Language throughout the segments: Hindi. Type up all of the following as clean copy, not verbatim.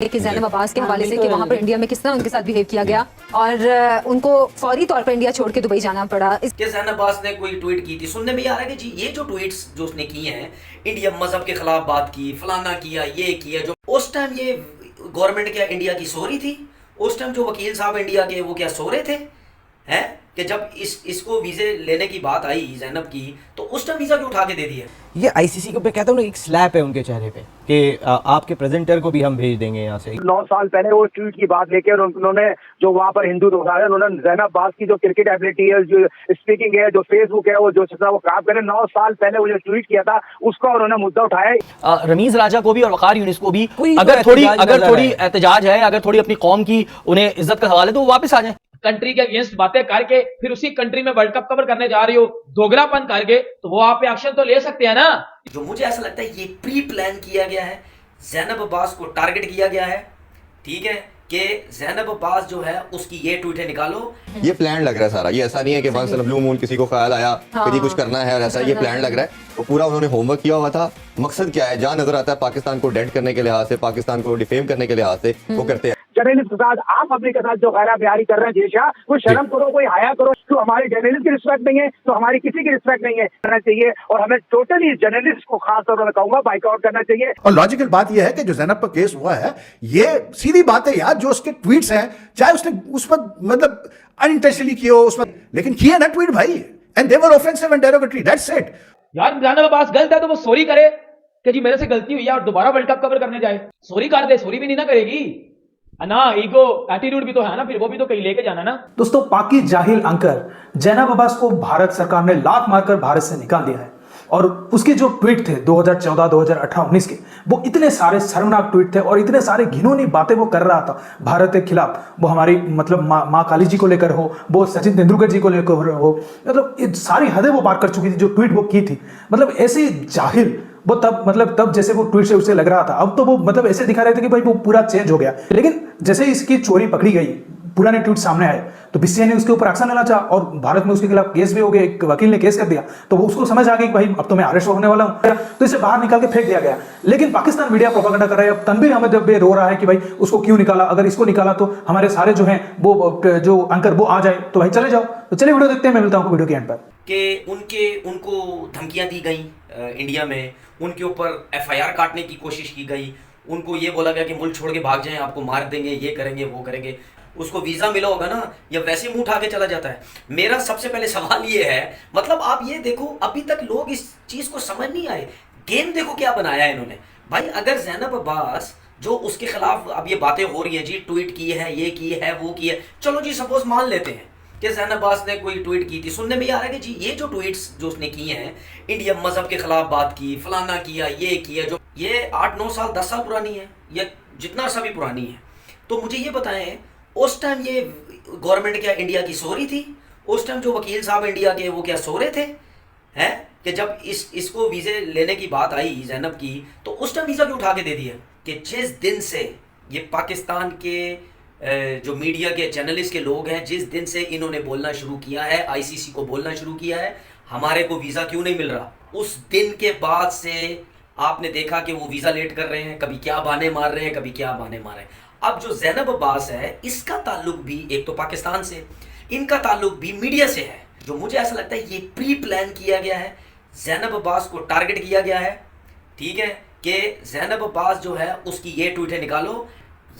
कि ज़ैनब अब्बास के हवाले से कि वहाँ पर इंडिया में किस तरह उनके साथ बिहेव किया गया और उनको फौरी तौर पर इंडिया छोड़ के दुबई जाना पड़ा। कि ज़ैनब अब्बास ने कोई ट्वीट की थी, सुनने में आ रहा है कि जी ये जो ट्वीट्स जो उसने किए हैं, इंडिया मजहब के खिलाफ बात की, फलाना किया, ये किया, जो उस टाइम ये गवर्नमेंट क्या इंडिया की सो रही थी? उस टाइम जो वकील साहब इंडिया के वो क्या सो रहे थे? हैं कि जब इसको वीज़े लेने की बात आई ज़ैनब की, तो उस टाइम वीज़ा क्यों उठा के दे दिया? ये आईसीसी को पे कहता हूँ ना, एक स्लैप है उनके चेहरे पे कि आपके प्रेजेंटर को भी हम भेज देंगे यहाँ से। 9 साल पहले वो ट्वीट की बात लेके और उन्होंने जो वहाँ पर हिंदू दोहराया, उन्होंने ज़ैनब अब्बास की जो क्रिकेट एबिलिटी है, जो स्पीकिंग है, जो फेसबुक है, वो जो वो काम करे, 9 साल पहले वो जो ट्वीट किया था उसका उन्होंने मुद्दा उठाया। रमीज राजा को भी और वकार यूनिस को भी कोई अगर तो थोड़ी एहतजाज एहतजाज है, अगर थोड़ी अपनी कौम की उन्हें इज्जत का सवाल है, तो वो वापस आ जाए। कंट्री के अगेंस्ट बातें करके फिर उसी कंट्री में वर्ल्ड कप कवर करने जा रही हो दोगलापन करके, तो वो आप पे एक्शन तो ले सकते हैं ना। जो मुझे ऐसा लगता है ये प्री प्लान किया गया है, ज़ैनब अब्बास को टारगेट किया गया है, ठीक है, कि ज़ैनब अब्बास जो है उसकी ये ट्वीटें निकालो। ये प्लान लग रहा है सारा, ये ऐसा नहीं है कि वंस इन ब्लू मून किसी को ख्याल आया कि कुछ करना है और ऐसा, ये प्लान लग रहा है। वो पूरा उन्होंने होमवर्क किया हुआ था। मकसद क्या है, जहाँ नजर आता है पाकिस्तान को डेंट करने के लिहाज से, पाकिस्तान को डिफेम करने के लिहाज से वो करते हैं। जर्नलिस्ट के साथ आप पब्लिक के साथ जो गैर बिहारी कर रहे हैं, जेशा, कोई शर्म करो, कोई हया करो। तो हमारे जर्नलिस्ट की रिस्पेक्ट नहीं है तो हमारी किसी की रिस्पेक्ट नहीं है, करना चाहिए। और हमें टोटली जर्नलिस्ट को खास तौर पर कहूंगा बाइकआउट करना चाहिए। और लॉजिकल बात यह है कि जो ज़ैनब पर केस हुआ है, ये सीधी बात है यार, जो उसके ट्वीट्स हैं, चाहे उसने उस पर मतलब अनइंटेंशनली किए हो, उस पर लेकिन किए ना ट्वीट भाई, and they were offensive and derogatory, that's it. यार ज़ैनब अब्बास गलत है तो वो सॉरी करे कि जी मेरे से गलती हुई है और दोबारा वर्ल्ड कप कवर करने जाए। सॉरी कर दे, सॉरी भी नहीं ना करेगी ना, ईगो एटीट्यूड भी तो है ना, फिर वो भी तो कहीं लेके जाना ना। दोस्तों, पाकि जाहिल अंकर ज़ैनब अब्बास को भारत सरकार ने लात मारकर भारत से निकाल दिया है। और उसके जो ट्वीट थे 2014, 2018, 19 के, वो इतने सारे शर्मनाक ट्वीट थे और इतने सारे घिनौनी बातें वो कर रहा था भारत के खिलाफ। वो हमारी मतलब माँ काली जी को लेकर हो, वो सचिन तेंदुलकर जी को लेकर हो, मतलब ये सारी हदें वो पार कर चुकी थी जो ट्वीट वो की थी। मतलब ऐसे जाहिल वो तब जैसे वो ट्वीट से उसे लग रहा था, अब तो वो मतलब ऐसे दिखा रहे थे कि भाई वो पूरा चेंज हो गया। लेकिन जैसे इसकी चोरी पकड़ी गई, पुराने ट्वीट सामने आए, तो बीसीसीआई ने उसके ऊपर एक्शन लेना चाहा और भारत में उसके खिलाफ केस भी हो गया, एक वकील ने केस कर दिया। तो वो उसको समझ आ गई कि भाई अब तो मैं अरेस्ट होने वाला हूं, तो इसे बाहर निकाल के फेंक दिया गया। लेकिन पाकिस्तान मीडिया प्रोपेगेंडा कर रहा है। अब तनवीर अहमद जब रो रहा है कि भाई उसको क्यों निकाला, अगर इसको निकाला तो हमारे सारे जो हैं वो जो अंकर वो आ जाए, तो भाई चले जाओ। तो चलिए वीडियो देखते हैं, मैं मिलता हूं वीडियो के एंड पर। कि उनको धमकियां दी गई इंडिया में, उनके ऊपर एफआईआर काटने की कोशिश की गई, उनको ये बोला गया कि मुल्क छोड़ के भाग जाएं, आपको मार देंगे, ये करेंगे, वो करेंगे। उसको वीज़ा मिला होगा ना, या वैसे मुंह उठा के चला जाता है। मेरा सबसे पहले सवाल ये है, मतलब आप ये देखो, अभी तक लोग इस चीज़ को समझ नहीं आए। गेम देखो क्या बनाया है इन्होंने। भाई अगर ज़ैनब अब्बास जो उसके खिलाफ अब ये बातें हो रही हैं, जी ट्वीट की है, ये की है, वो की है, चलो जी सपोज मान लेते हैं कि ज़ैनब अब्बास ने कोई ट्वीट की थी, सुनने में आ रहा है कि जी ये जो ट्वीट्स जो उसने किए हैं, इंडिया मजहब के खिलाफ बात की, फलाना किया, ये किया, जो ये 8-9 साल 10 साल पुरानी है, या जितना सा भी पुरानी है। तो मुझे ये बताएं, उस टाइम ये गवर्नमेंट क्या इंडिया की सो रही थी? उस टाइम जो वकील साहब इंडिया के वो क्या सो रहे थे? हैं कि जब इसको वीज़े लेने की बात आई ज़ैनब की, तो उस टाइम वीज़ा क्यों उठा के दे दिया? कि जिस दिन से ये पाकिस्तान के जो मीडिया के जर्नलिस्ट के लोग हैं, जिस दिन से इन्होंने बोलना शुरू किया है, आईसीसी को बोलना शुरू किया है, हमारे को वीज़ा क्यों नहीं मिल रहा, उस दिन के बाद से आपने देखा कि वो वीज़ा लेट कर रहे हैं, कभी क्या बहाने मार रहे हैं, कभी क्या बहाने मार रहे हैं। अब जो ज़ैनब अब्बास है, इसका ताल्लुक भी एक तो पाकिस्तान से, इनका ताल्लुक भी मीडिया से है। जो मुझे ऐसा लगता है ये प्री प्लान किया गया है, ज़ैनब अब्बास को टारगेट किया गया है, ठीक है, कि ज़ैनब अब्बास जो है उसकी ये ट्वीटें निकालो,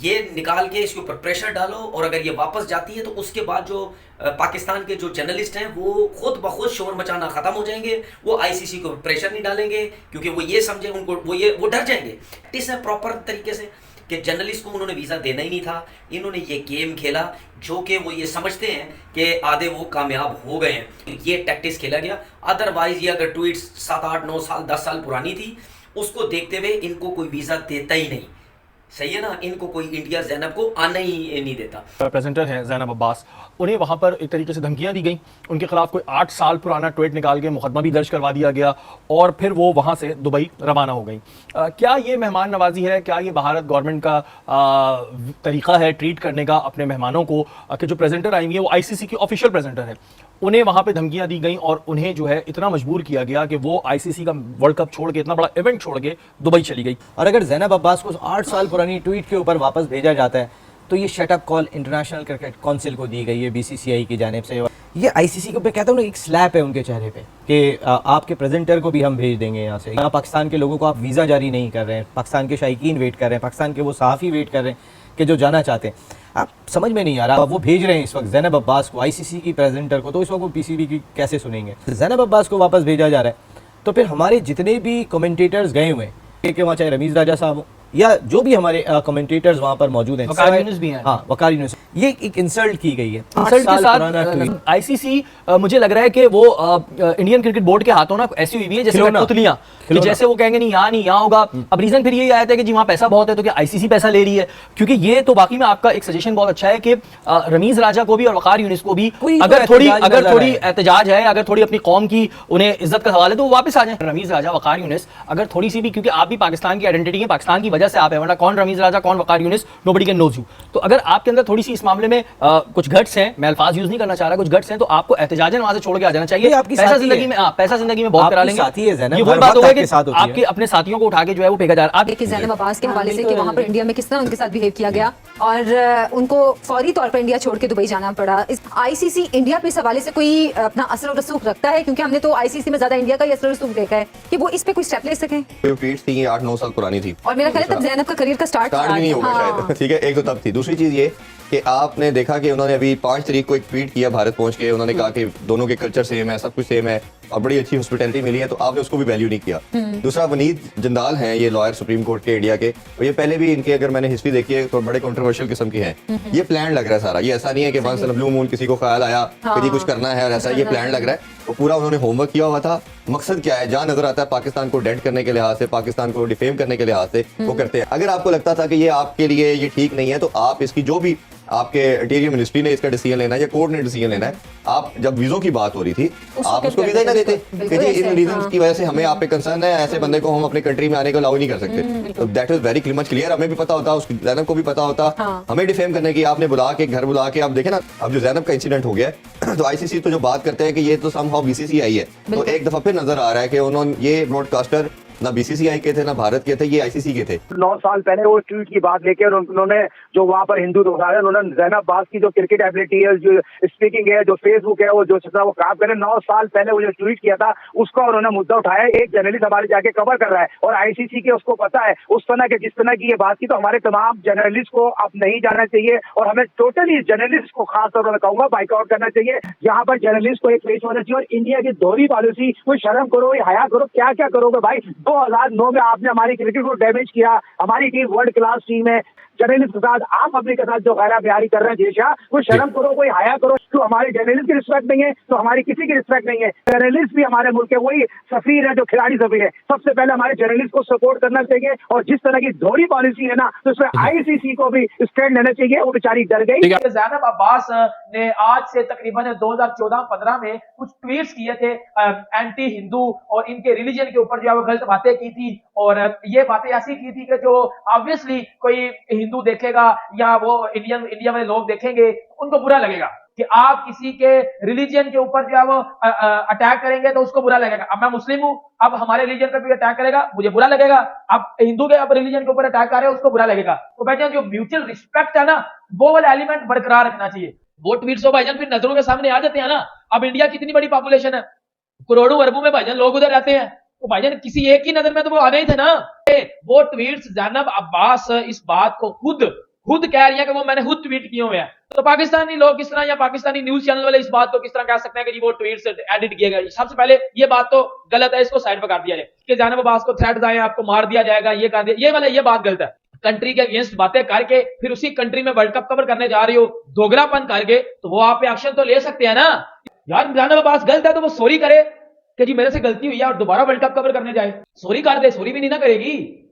ये निकाल के इसके ऊपर प्रेशर डालो, और अगर ये वापस जाती है तो उसके बाद जो पाकिस्तान के जो जर्नलिस्ट हैं वो खुद ब खुद शोर मचाना ख़त्म हो जाएंगे। वो आईसीसी को प्रेशर नहीं डालेंगे, क्योंकि वो ये समझे, उनको वो डर जाएंगे। इस प्रॉपर तरीके से कि जर्नलिस्ट को उन्होंने वीज़ा देना ही नहीं था, इन्होंने ये गेम खेला, जो कि वो ये समझते हैं कि आधे वो कामयाब हो गए हैं। ये टैक्टिक्स खेला गया। अदरवाइज ये अगर ट्वीट्स 7-8-9 साल 10 साल पुरानी थी, उसको देखते हुए इनको कोई वीज़ा देता ही नहीं। सही है ना, इनको कोई इंडिया ज़ैनब को आना ही नहीं देता। प्रेजेंटर हैं ज़ैनब अब्बास, उन्हें वहाँ पर एक तरीके से धमकियाँ दी गई, उनके खिलाफ कोई 8 साल पुराना ट्वीट निकाल के मुकदमा भी दर्ज करवा दिया गया, और फिर वो वहाँ से दुबई रवाना हो गई। क्या ये मेहमान नवाजी है? क्या ये भारत गवर्नमेंट का तरीका है ट्रीट करने का अपने मेहमानों को, कि जो प्रेजेंटर आएंगे वो आईसीसी की ऑफिशियल प्रेजेंटर है, उन्हें वहां पे धमकियां दी गई और उन्हें जो है इतना मजबूर किया गया कि वो आईसीसी का वर्ल्ड कप छोड़ के, इतना बड़ा इवेंट छोड़ के दुबई चली गई। और अगर ज़ैनब अब्बास को 8 साल पुरानी ट्वीट के ऊपर वापस भेजा जाता है तो ये shut up call international cricket council को दी गई है बीसीसीआई की जानिब से। ये आईसीसी को, मैं कहता हूँ ना, एक स्लैप है उनके चेहरे पे कि आपके प्रेजेंटर को भी हम भेज देंगे यहाँ से। यहाँ पाकिस्तान के लोगों को आप वीज़ा जारी नहीं कर रहे हैं, पाकिस्तान के शायकीन वेट कर रहे हैं, पाकिस्तान के वो सहाफ़ी वेट कर रहे हैं कि जो जाना चाहते हैं। आप समझ में नहीं आ रहा, वो भेज रहे हैं इस वक्त ज़ैनब अब्बास को, आईसीसी की प्रेजेंटर को, तो इस वक्त वो पीसीबी की कैसे सुनेंगे। ज़ैनब अब्बास को वापस भेजा जा रहा है तो फिर हमारे जितने भी कमेंटेटर्स गए हुए हैं, कि वहाँ चाहे रमीज़ राजा साहब हो या जो भी हमारे कमेंटेटर्स वहाँ पर मौजूद हैं, वकार यूनुस भी हैं। हाँ, वकार यूनुस, ये एक इंसल्ट की गई है। इंसल्ट के साथ आईसीसी मुझे लग रहा है कि वो इंडियन क्रिकेट बोर्ड के हाथों ना ऐसी हुई है जैसे कठपुतलियां, कि जैसे वो कहेंगे नहीं यहाँ होगा। अब रीजन फिर यही आया था कि जी वहाँ पैसा बहुत है तो क्या आईसीसी पैसा ले रही है। क्योंकि ये तो बाकी में आपका एक सजेशन बहुत अच्छा है कि रमीज राजा को भी और वकार यूनुस को भी अगर थोड़ी एहतजाज है, अगर थोड़ी अपनी कौम की उन्हें इज्जत का सवाल है तो वो वापस आ जाए। रमीज राजा, वकार यूनुस अगर थोड़ी सी भी, क्योंकि आप भी पाकिस्तान की आइडेंटिटी है, पाकिस्तान की वजह से आप है, वरना कौन रमीज राजा कौन Waqar Younis, nobody can knows you. तो अगर आपके अंदर थोड़ी सी इस मामले में कुछ गट्स हैं, मैं अल्फाज यूज नहीं करना चाह रहा, कुछ गट्स हैं, तो आपको एहतजाजन वहां से छोड़ के आ जाना चाहिए। पैसा जिंदगी में बहुत करा लेंगे। ये वो बात होगा कि आपके अपने साथियों को उठा के जो है वो फेंका जा रहा है। देखिए ज़ैनब अब्बास के हवाले से कि वहाँ पर इंडिया में किस तरह उनके साथ बिहेव किया गया और उनको फौरी तौर पर इंडिया छोड़ के दुबई जाना पड़ा। इस आईसीसी इंडिया पे इस हवाले से कोई अपना असर और रसूख रखता है? क्योंकि हमने तो आईसीसी में ज्यादा इंडिया का ही असर रसूख देखा है कि वो इस पे कोई स्टेप ले सकें। ट्वीट्स थी 8-9 साल पुरानी थी और मेरा ख्याल है तब ज़ैनब का करियर का स्टार्ट भी नहीं होगा शायद। ठीक है, एक तो तब थी। दूसरी चीज ये कि आपने देखा कि उन्होंने अभी 5 तारीख को एक ट्वीट किया भारत पहुंच के, उन्होंने कहा कि दोनों के कल्चर सेम है, सब कुछ सेम है और बड़ी अच्छी हॉस्पिटैलिटी मिली है, तो आपने उसको भी वैल्यू नहीं किया। दूसरा, वनीद जिंदाल हैं, ये लॉयर सुप्रीम कोर्ट के इंडिया के, और ये पहले भी इनके अगर मैंने हिस्ट्री देखी है तो बड़े कंट्रोवर्शियल किस्म की हैं। ये प्लान लग रहा है सारा, ये ऐसा नहीं है कि once in a blue moon किसी को ख्याल आया कि जी कुछ करना है और ऐसा, ये प्लान लग रहा है। वो पूरा उन्होंने होमवर्क किया हुआ था। मकसद क्या है, जहां नजर आता है पाकिस्तान को डेंट करने के लिहाज से, पाकिस्तान को डिफेम करने के लिहाज से वो करते हैं। अगर आपको लगता था कि ये आपके लिए ये ठीक नहीं है तो आप इसकी जो भी आपके इंटीरियर मिनिस्ट्री ने इसका डिसीजन लेना है या कोर्ट ने डिसीजन लेना है, आप जब वीजों की बात हो रही थी आप उसको वीजा ही ना देते कि जी इन रीजंस की वजह से हमें आप पे कंसर्न है, ऐसे बंदे को हम अपने कंट्री में आने को अलाउ नहीं कर सकते। तो that is very much clear. हमें भी पता होता, उस ज़ैनब को भी पता होता। हमें डिफेम करने की आपने बुला के घर बुला के, आप देखें ना अब जो ज़ैनब का इंसिडेंट हो गया तो आईसीसी तो जो बात करते हैं कि ये तो समहाउ बीसीसीआई है, तो एक दफा फिर नजर आ रहा है कि उन्होंने ये ब्रॉडकास्टर ना बीसीसीआई के थे ना भारत के थे, ये आईसीसी के थे। 9 साल पहले वो ट्वीट की बात लेके उन्होंने जो वहाँ पर हिंदू उठाया, उन्होंने ज़ैनब अब्बास की जो क्रिकेट एबिलिटी है, जो स्पीकिंग है, जो फेसबुक है, वो जो वो काम करे, 9 साल पहले वो जो ट्वीट किया था उसका उन्होंने मुद्दा उठाया। एक जर्नलिस्ट हमारे जाके कवर कर रहा है और आईसीसी के उसको पता है उस तरह के जिस तरह की ये बात की, तो हमारे तमाम जर्नलिस्ट को अब नहीं जाना चाहिए और हमें टोटली जर्नलिस्ट को खास तौर पर कहूंगा बाइकआउट करना चाहिए। यहाँ पर जर्नलिस्ट को एक पेश होना चाहिए। और इंडिया की दोहरी पॉलिसी, कोई शर्म करो, हया करो, क्या क्या करोगे भाई। 2009 में आपने हमारी क्रिकेट को डैमेज किया, हमारी टीम वर्ल्ड क्लास टीम है, जर्नलिस्ट के साथ आप अपने के साथ जो गैरा बयारी कर रहे हैं देशा, कोई शर्म करो, कोई हया करो। तो हमारे जर्नलिस्ट की रिस्पेक्ट नहीं है तो हमारी किसी की रिस्पेक्ट नहीं है। जर्नलिस्ट भी हमारे मुल्क के वही सफीर है जो खिलाड़ी सफीर है। सबसे पहले हमारे जर्नलिस्ट को सपोर्ट करना चाहिए और जिस तरह की दोहरी पॉलिसी है ना, तो उसमें आईसीसी को भी स्टैंड लेना चाहिए। वो बेचारी डर गई। ज़ैनब अब्बास ने आज से तकरीबन 2014-15 में कुछ ट्वीट्स किए थे एंटी हिंदू और इनके रिलीजन के ऊपर जो है वो गलत बातें की थी और ये बातें ऐसी की थी कि जो ऑब्वियसली कोई हिंदू देखेगा या वो इंडिया में लोग देखेंगे उनको बुरा लगेगा कि आप किसी के रिलीजन के ऊपर जो है वो अटैक करेंगे तो उसको बुरा लगेगा। अब मैं मुस्लिम हूं, अब हमारे रिलीजन पे भी अटैक करेगा मुझे बुरा लगेगा। अब हिंदू के अब रिलीजन के ऊपर अटैक कर रहे हैं उसको बुरा लगेगा। तो भाईजान जो म्यूचुअल रिस्पेक्ट है ना, वो वाला एलिमेंट बरकरार रखना चाहिए। वो ट्वीट्स तो भाईजान फिर नजरों के सामने आ जाते हैं ना। अब इंडिया कितनी बड़ी पॉपुलेशन है, करोड़ों अरबों में भाईजान लोग उधर रहते हैं, तो भाईजान किसी एक की नजर में तो वो आ गए थे ना। वो ट्वीट्स ज़ैनब अब्बास इस बात को खुद कह रही है कि वो मैंने खुद ट्वीट किए हुए हैं, तो पाकिस्तानी लोग किस तरह या पाकिस्तानी न्यूज चैनल वाले इस बात को किस तरह कह सकते हैं कि जी वो ट्वीट्स एडिट किए गए। सबसे पहले ये बात तो गलत है, इसको साइड पर कर दिया जाए कि ज़ैनब अब्बास को थ्रेट्स आए, आपको मार दिया जाएगा, ये कर दिया, ये बात गलत है। कंट्री के अगेंस्ट बातें करके फिर उसी कंट्री में वर्ल्ड कप कवर करने जा रही हो दोगलापन करके, तो वो आप पे एक्शन तो ले सकते हैं ना यार। ज़ैनब अब्बास गलत है तो वो सॉरी करे कि जी मेरे से गलती हुई है और दोबारा वर्ल्ड कप कवर करने जाए, सॉरी कर दे। सॉरी भी नहीं ना करेगी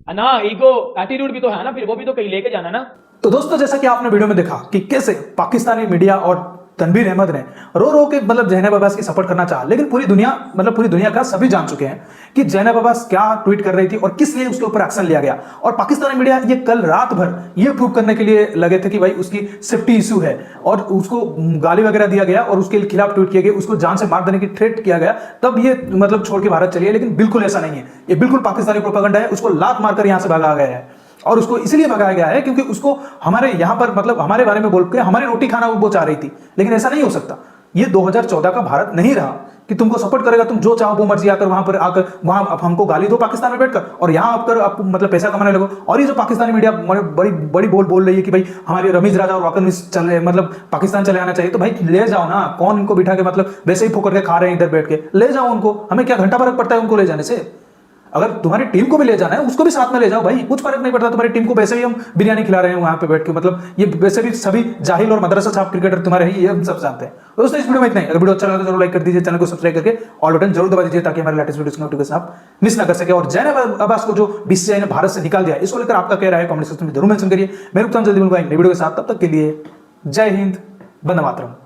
ना, ईगो एटीट्यूड भी तो है ना, फिर वो भी तो कहीं लेके जाना ना। तो दोस्तों, जैसा कि आपने वीडियो में देखा कि कैसे पाकिस्तानी मीडिया और तनवीर अहमद ने रो रो के मतलब जैनब अब्बास की सपोर्ट करना चाहा, लेकिन पूरी दुनिया का सभी जान चुके हैं कि जैनब अब्बास क्या ट्वीट कर रही थी और किस लिए उसके ऊपर एक्शन लिया गया। और पाकिस्तानी मीडिया ये कल रात भर ये प्रूव करने के लिए लगे थे कि भाई उसकी सेफ्टी इशू है और उसको गाली वगैरह दिया गया और उसके खिलाफ ट्वीट किए गए, उसको जान से मार देने की थ्रेट किया गया, तब ये मतलब छोड़ के भारत चली है। लेकिन बिल्कुल ऐसा नहीं है, ये बिल्कुल पाकिस्तानी प्रोपेगेंडा है। उसको लात मारकर यहां से भगाया गया है और उसको इसलिए भगाया गया है क्योंकि उसको हमारे यहां पर मतलब हमारे बारे में बोल के हमारी रोटी खाना वो चाह रही थी। लेकिन ऐसा नहीं हो सकता, ये 2014 का भारत नहीं रहा कि तुमको सपोर्ट करेगा, तुम जो चाहो वो मर्जी आकर वहां अब हमको गाली दो पाकिस्तान में बैठकर और यहां आकर आप मतलब पैसा कमाने लगो। और ये जो पाकिस्तानी मीडिया बड़ी बड़ी बोल रही है कि भाई हमारे रमीज राजा और वाकन चले मतलब पाकिस्तान चले आना चाहिए, तो भाई ले जाओ ना, कौन इनको बिठा के मतलब वैसे ही फोकट के खा रहे हैं इधर बैठ के, ले जाओ उनको, हमें क्या घंटा फर्क पड़ता है उनको ले जाने से। अगर तुम्हारी टीम को भी ले जाना है उसको भी साथ में ले जाओ भाई, कुछ फर्क नहीं पड़ता। तुम्हारी टीम को वैसे भी हम बिरयानी खिला रहे हैं वहां पे बैठ के, मतलब ये वैसे भी सभी जाहिल और मदरसा छाप क्रिकेटर तुम्हारे ही, ये हम सब जानते हैं। तो दोस्तों इस वीडियो में इतना ही। अगर वीडियो अच्छा लगा तो जरूर लाइक कर दीजिए, चैनल को सब्सक्राइब करके ऑल बटन जरूर दबा दीजिए ताकि हमारे लेटेस्ट वीडियोस की नोटिफिकेशन आप मिस ना कर सके। और जैनब अब्बास को जो बीसीसीआई ने भारत से निकाल दिया, इसको लेकर आपका क्या राय है कमेंट सेक्शन में जरूर मेंशन करिए। मैं रुकता हूं जल्दी मिलूंगा एक नई वीडियो के साथ, तब तक के लिए जय हिंद, वंदे मातरम।